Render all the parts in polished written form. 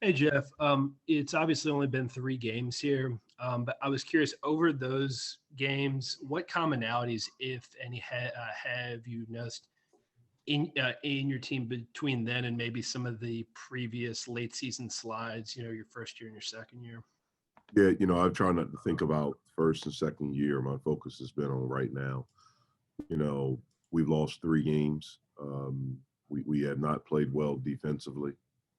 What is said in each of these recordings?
Hey, Jeff. It's obviously only been 3 games here, but I was curious over those games, what commonalities, if any, have you noticed in your team between then and maybe some of the previous late season slides? Your first year and your second year. Yeah, I've tried not to think about first and second year. My focus has been on right now. We've lost 3 games. We have not played well defensively,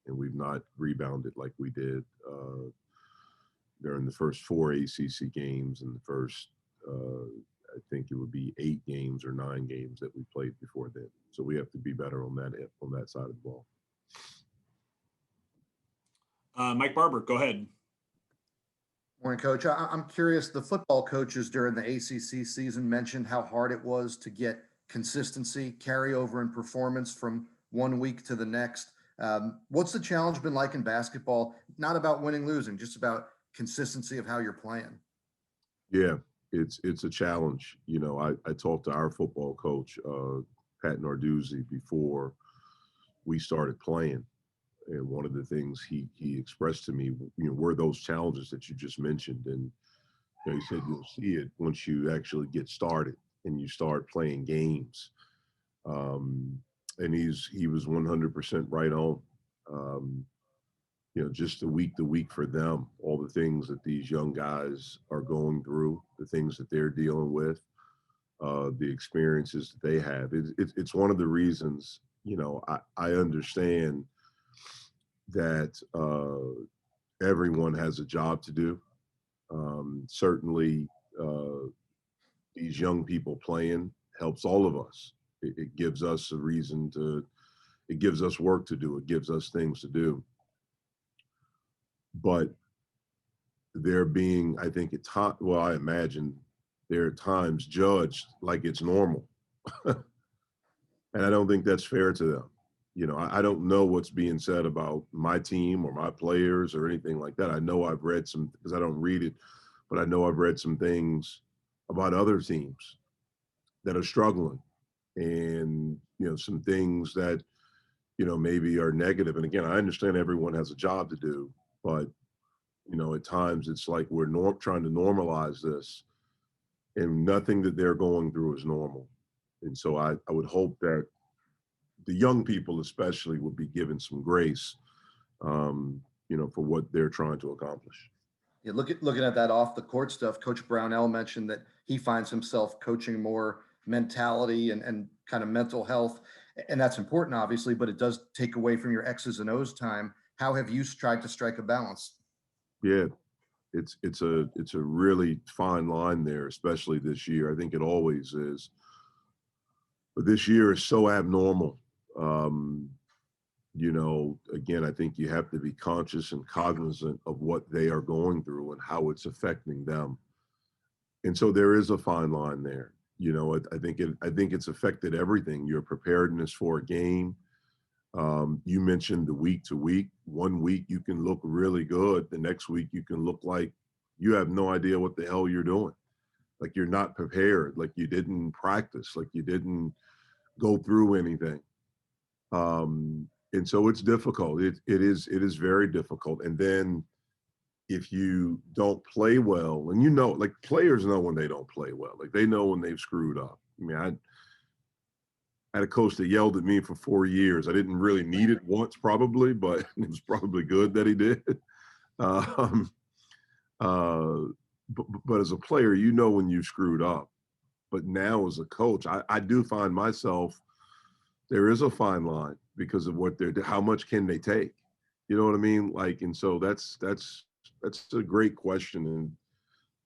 and we've not rebounded like we did during the first 4 ACC games and the first, I think it would be 8 games or 9 games that we played before then. So we have to be better on that side of the ball. Mike Barber, go ahead. Morning, Coach. I'm curious, the football coaches during the ACC season mentioned how hard it was to get consistency, carryover, and performance from one week to the next. What's the challenge been like in basketball? Not about winning, losing, just about consistency of how you're playing. Yeah, it's a challenge. I talked to our football coach, Pat Narduzzi, before we started playing. And one of the things he expressed to me, were those challenges that you just mentioned. And he said, you'll see it once you actually get started and you start playing games. And he was 100% right on. Just the week to week for them, all the things that these young guys are going through, the things that they're dealing with, the experiences that they have. It's one of the reasons, I understand that everyone has a job to do. Certainly, these young people playing helps all of us. It gives us a reason it gives us work to do. It gives us things to do. But they're being, I think, I imagine they're at times judged like it's normal. And I don't think that's fair to them. I don't know what's being said about my team or my players or anything like that. I know I've read some, because I don't read it, but I know I've read some things about other teams that are struggling and, some things that, maybe are negative. And again, I understand everyone has a job to do, but, at times it's like we're trying to normalize this, and nothing that they're going through is normal. And so I would hope that the young people especially would be given some grace, for what they're trying to accomplish. Yeah, looking at that off the court stuff, Coach Brownell mentioned that he finds himself coaching more mentality and kind of mental health. And that's important, obviously, but it does take away from your X's and O's time. How have you tried to strike a balance? Yeah, it's a really fine line there, especially this year. I think it always is. But this year is so abnormal. Again, I think you have to be conscious and cognizant of what they are going through and how it's affecting them. And so there is a fine line there. I think it's affected everything. Your preparedness for a game. You mentioned the week to week. One week you can look really good. The next week you can look like you have no idea what the hell you're doing. Like you're not prepared, like you didn't practice, like you didn't go through anything. And so it's difficult. It is very difficult. And then if you don't play well, and like players know when they don't play well, like they know when they've screwed up. I mean, I had a coach that yelled at me for 4 years. I didn't really need it once probably, but it was probably good that he did. But as a player, when you screwed up. But now as a coach, I do find myself, there is a fine line because of what how much can they take? You know what I mean? Like, and so that's a great question and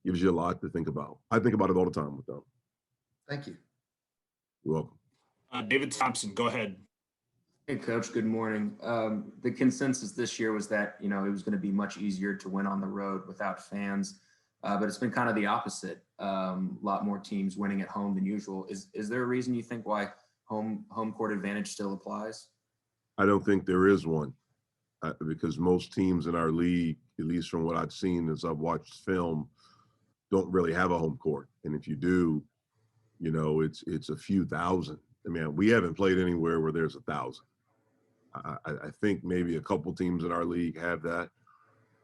gives you a lot to think about. I think about it all the time with them. Thank you. You're welcome. David Thompson, go ahead. Hey, Coach. Good morning. The consensus this year was that, it was going to be much easier to win on the road without fans, but it's been kind of the opposite. A lot more teams winning at home than usual. Is there a reason you think why home court advantage still applies? I don't think there is one because most teams in our league, at least from what I've seen as I've watched film, don't really have a home court. And if you do, it's a few thousand. I mean, we haven't played anywhere where there's 1,000. I think maybe a couple teams in our league have that.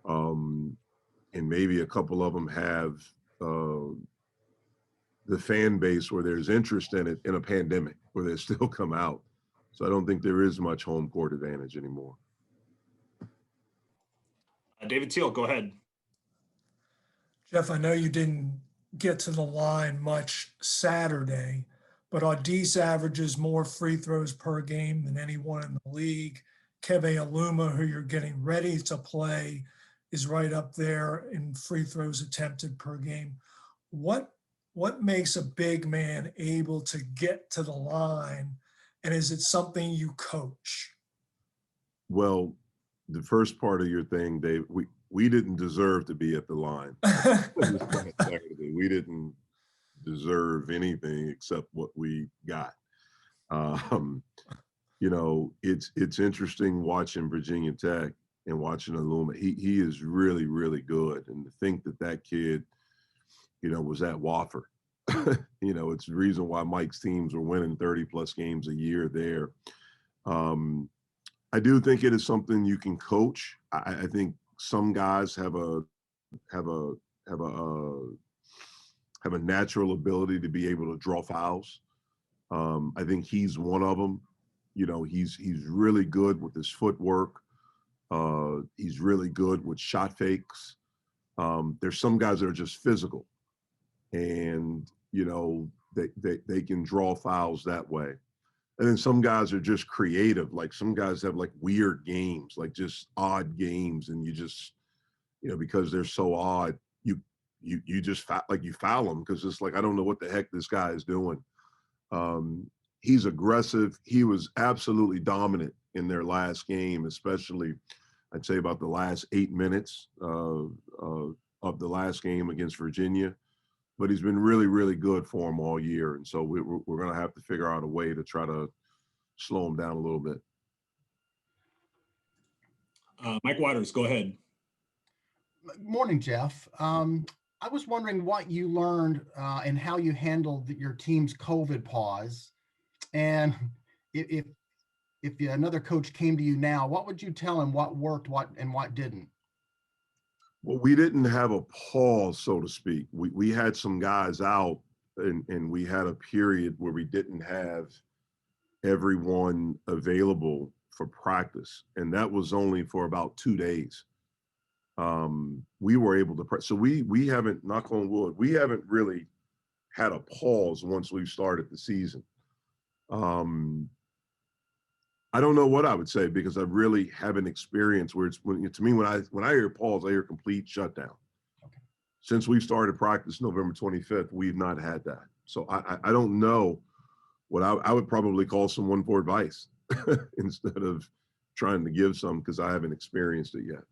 And maybe a couple of them have the fan base where there's interest in it in a pandemic where they still come out. So I don't think there is much home court advantage anymore. David Teal, go ahead. Jeff, I know you didn't get to the line much Saturday, but Audice averages more free throws per game than anyone in the league. Keve Aluma, who you're getting ready to play, is right up there in free throws attempted per game. What makes a big man able to get to the line, and is it something you coach? Well, the first part of your thing, Dave, we didn't deserve to be at the line. Saturday. We didn't deserve anything except what we got. You know, it's interesting watching Virginia Tech and watching Aluma. He is really, really good. And to think that kid, you know, was at Wofford. You know, it's the reason why Mike's teams were winning 30+ games a year there. I do think it is something you can coach. I think some guys have a natural ability to be able to draw fouls. I think he's one of them. You know, he's really good with his footwork. He's really good with shot fakes. There's some guys that are just physical, and you know they can draw fouls that way. And then some guys are just creative. Like some guys have like weird games, like just odd games, and you just, you know, because they're so odd, you just you foul them because it's like, I don't know what the heck this guy is doing. He's aggressive. He was absolutely dominant in their last game, especially I'd say about the last 8 minutes of the last game against Virginia. But he's been really, really good for him all year. And so we're going to have to figure out a way to try to slow him down a little bit. Mike Waters, go ahead. Morning, Jeff. I was wondering what you learned and how you handled your team's COVID pause. And if another coach came to you now, what would you tell him what worked, what didn't? Well, we didn't have a pause, so to speak. We had some guys out, and we had a period where we didn't have everyone available for practice, and that was only for about 2 days. We were able to so we haven't, knock on wood, we haven't really had a pause once we started the season. I don't know what I would say because I really haven't experienced where it's, to me, when I hear pause, I hear complete shutdown. Okay. Since we've started practice November 25th, we've not had that. So I don't know what I would probably call someone for advice instead of trying to give some, because I haven't experienced it yet.